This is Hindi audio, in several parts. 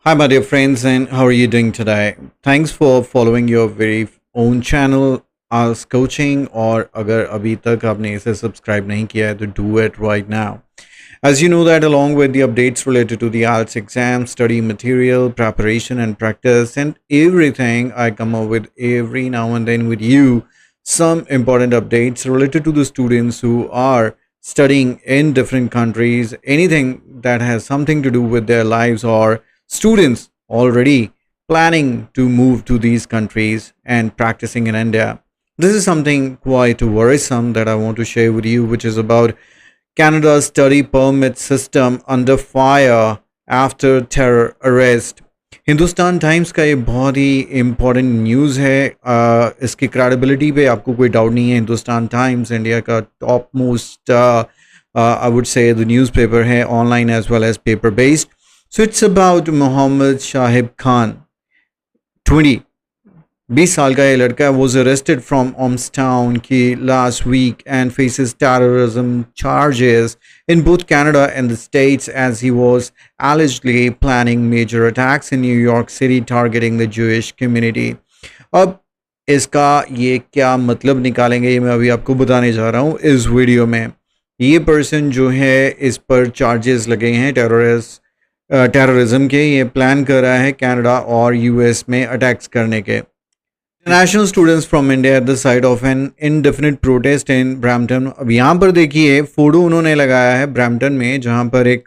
Hi, my dear friends, and how are you doing today? Thanks for following your very own channel, As Coaching. और अगर अभी तक आपने इसे सब्सक्राइब नहीं किया है तो do it right now. As you know that along with the updates related to the IELTS exam, study material, preparation and practice and everything, I come up with every now and then with you some important updates related to the students who are studying in different countries, anything that has something to do with their lives or students already planning to move to these countries and practicing in India. This is something quite worrisome that I want to share with you, which is about Canada's study permit system under fire after terror arrest. Hindustan times का ये बहुत ही इम्पोर्टेंट न्यूज़ है। इसकी क्रेडिबिलिटी पे आपको कोई डाउट नहीं है। हिंदुस्तान टाइम्स इंडिया का top most I would say the newspaper है, online as well as paper based. So it's about Mohammad Shahib Khan, 20 साल का ये लड़का वॉज अरेस्टेड फ्रॉम ओम्सटाउन की last week and faces terrorism charges in both Canada and the States as he was allegedly planning major attacks in New York City targeting the Jewish community. अब इसका ये क्या मतलब निकालेंगे ये मैं अभी आपको बताने जा रहा हूँ इस वीडियो में. ये पर्सन जो है इस पर चार्जेस लगे हैं टेररिज्म के. ये प्लान कर रहा है कनाडा और यूएस में अटैक्स करने के. International students from India at the site of an indefinite protest in Brampton. अब यहाँ पर देखिए फोटो उन्होंने लगाया है ब्रैम्पटन में, जहाँ पर एक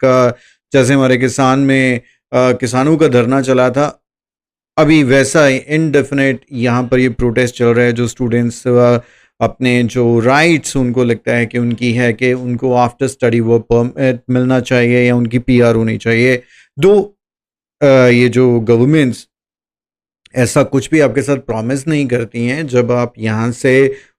जैसे हमारे किसानों का धरना चला था, अभी वैसा ही इनडेफिनेट यहाँ पर ये प्रोटेस्ट चल रहा है. जो स्टूडेंट्स अपने जो राइट्स उनको लगता है कि उनकी है कि उनको आफ्टर स्टडी वो परमिट मिलना चाहिए या उनकी पीआर होनी चाहिए. ये जो गवर्नमेंट्स ऐसा कुछ भी आपके साथ प्रॉमिस नहीं करती हैं. जब आप यहाँ से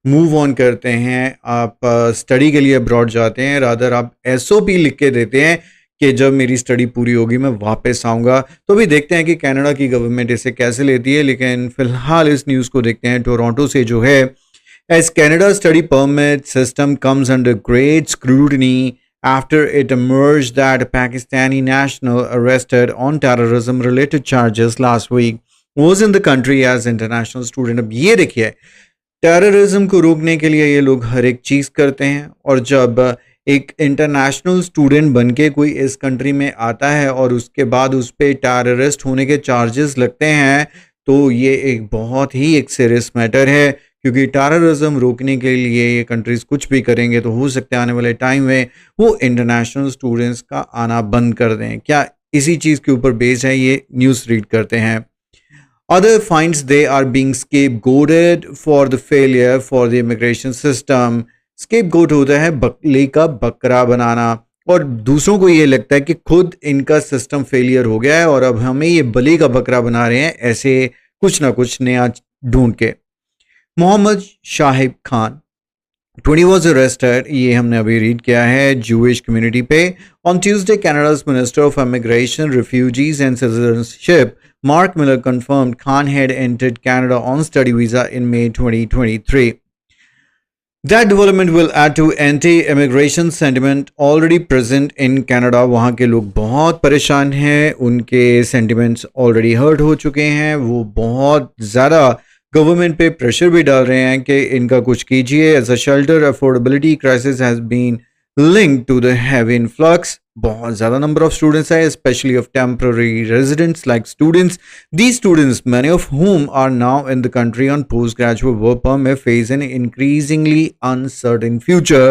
मूव ऑन करते हैं, आप स्टडी के लिए अब्रॉड जाते हैं, रादर आप एसओपी लिख के देते हैं कि जब मेरी स्टडी पूरी होगी मैं वापस आऊँगा. तो भी देखते हैं कि कनाडा की गवर्नमेंट इसे कैसे लेती है. लेकिन फ़िलहाल इस न्यूज़ को देखते हैं टोरंटो से, जो है as Canada study permit system comes under great scrutiny after it emerged that a Pakistani national arrested on terrorism related charges last week was in the country as international student. अब ये देखिए, टेररिज्म को रोकने के लिए ये लोग हर एक चीज़ करते हैं, और जब एक इंटरनेशनल स्टूडेंट बन के कोई इस कंट्री में आता है और उसके बाद उस पर टेररिस्ट होने के चार्जेस लगते हैं, तो ये एक बहुत ही एक सीरियस मैटर है. क्योंकि टेररिज्म रोकने के लिए ये कंट्रीज़ कुछ भी करेंगे तो हो सकता है आने वाले टाइम में वो इंटरनेशनल स्टूडेंट्स का आना बंद कर दें. क्या इसी चीज़ के ऊपर बेस्ड है, ये न्यूज़ रीड करते हैं. Other finds they are being scapegoated for the failure for the immigration system. Scapegoat होता है बकरी का बकरा बनाना, और दूसरों को ये लगता है कि खुद इनका सिस्टम फेलियर हो गया है और अब हमें ये बलि का बकरा बना रहे हैं, ऐसे कुछ ना कुछ नया ढूंढ के. मोहम्मद शाहिब खान 20 was arrested, ये हमने अभी रीड किया है Jewish community पे. On Tuesday, Canada's Minister of Immigration, Refugees and Citizenship, Mark Miller, confirmed Khan had entered Canada on study visa in May 2023. That development will add to anti-immigration sentiment already present in Canada. वहाँ के लोग बहुत परेशान हैं, उनके sentiments already hurt हो चुके हैं, वो बहुत ज़्यादा गवर्नमेंट पे प्रेशर भी डाल रहे हैं कि इनका कुछ कीजिए. As a shelter affordability crisis has been linked to the heavy influx. बहुत ज़्यादा number of students है, especially of temporary residents like students. These students, many of whom are now in the country on postgraduate work permit, face an increasingly uncertain future.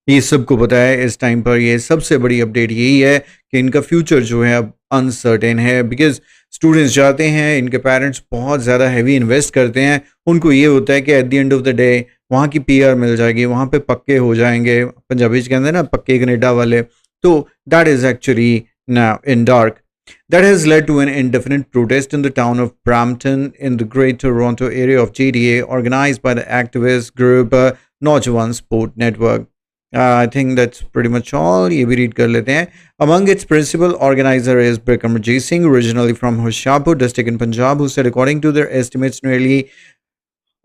ये सबको पता है इस टाइम पर ये सबसे बड़ी अपडेट यही है कि इनका फ्यूचर जो है अब अनसर्टेन है. बिकॉज स्टूडेंट्स जाते हैं, इनके पेरेंट्स बहुत ज़्यादा हैवी इन्वेस्ट करते हैं, उनको ये होता है कि at the end of the day वहाँ की पीआर मिल जाएगी, वहाँ पे पक्के हो जाएंगे. पंजाबी कहते हैं ना पक्के कनेडा वाले. तो that is actually now in dark. That has led to an indefinite protest in the town of Brampton in the Greater Toronto area of GTA, organized by the activist group Naujawan Sport Network. I think that's pretty much all. ये भी read कर लेते हैं. Among its principal organizer is Bikamarjit Singh, originally from Hoshiarpur district in Punjab, who said according to their estimates, nearly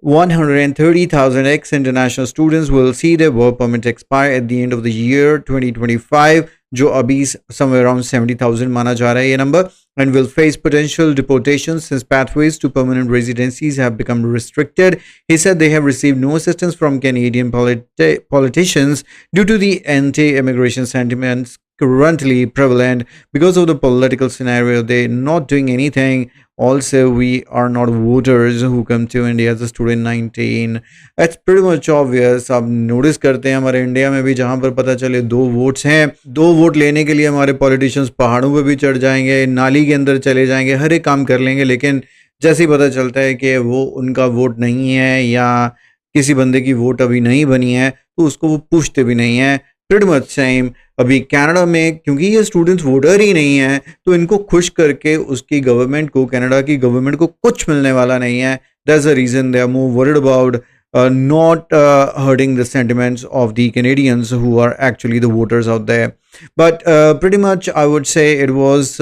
130,000 ex-international students will see their work permit expire at the end of the year 2025, जो अभी somewhere around 70,000 माना जा रहा है ये number. and will face potential deportation since pathways to permanent residencies have become restricted. He said they have received no assistance from Canadian politicians due to the anti immigration sentiments currently prevalent. Because of the political scenario, they're not doing anything. Also, we are not voters who come to India as a student 19. It's pretty much obvious. आप नोटिस करते हैं हमारे इंडिया में भी, जहाँ पर पता चले 2 वोट्स हैं, 2 वोट लेने के लिए हमारे पॉलिटिशियंस पहाड़ों पे भी चढ़ जाएंगे, नाली के अंदर चले जाएंगे, हर एक काम कर लेंगे, लेकिन जैसे ही पता चलता है कि वो उनका वोट नहीं है या किसी बंदे की वोट अभी नहीं बनी है, तो उसको वो पूछते भी नहीं है. प्रिटी मच सेम अभी कनाडा में, क्योंकि ये स्टूडेंट्स वोटर ही नहीं है, तो इनको खुश करके उसकी गवर्नमेंट को, कनाडा की गवर्नमेंट को कुछ मिलने वाला नहीं है. That's the reason they are more worried about not hurting the sentiments of the Canadians who are actually the voters out there. But pretty much I would say it was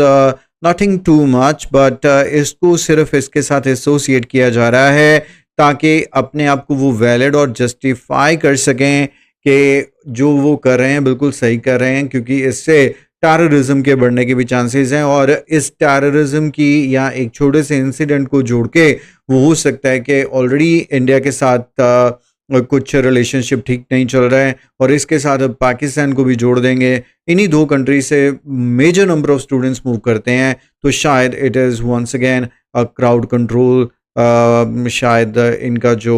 nothing too much, but इसको सिर्फ इसके साथ एसोसिएट किया जा रहा है ताकि अपने आप को वो वैलिड और जस्टिफाई कर सकें कि जो वो कर रहे हैं बिल्कुल सही कर रहे हैं, क्योंकि इससे टेररिज्म के बढ़ने के भी चांसेस हैं. और इस टेररिज्म की या एक छोटे से इंसिडेंट को जोड़ के वो हो सकता है कि ऑलरेडी इंडिया के साथ कुछ रिलेशनशिप ठीक नहीं चल रहा है, और इसके साथ अब पाकिस्तान को भी जोड़ देंगे. इन्हीं 2 कंट्री से major number of students move करते हैं, तो शायद it is once again a crowd control. शायद इनका जो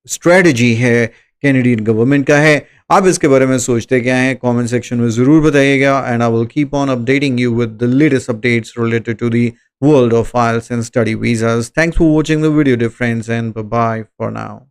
स्ट्रेटजी है कैनेडियन गवर्नमेंट का है. आप इसके बारे में सोचते क्या हैं, कमेंट सेक्शन में ज़रूर बताइएगा. And I will keep on updating you with the latest updates related to the world of IELTS and study visas. Thanks for watching the video, dear friends, and bye bye for now.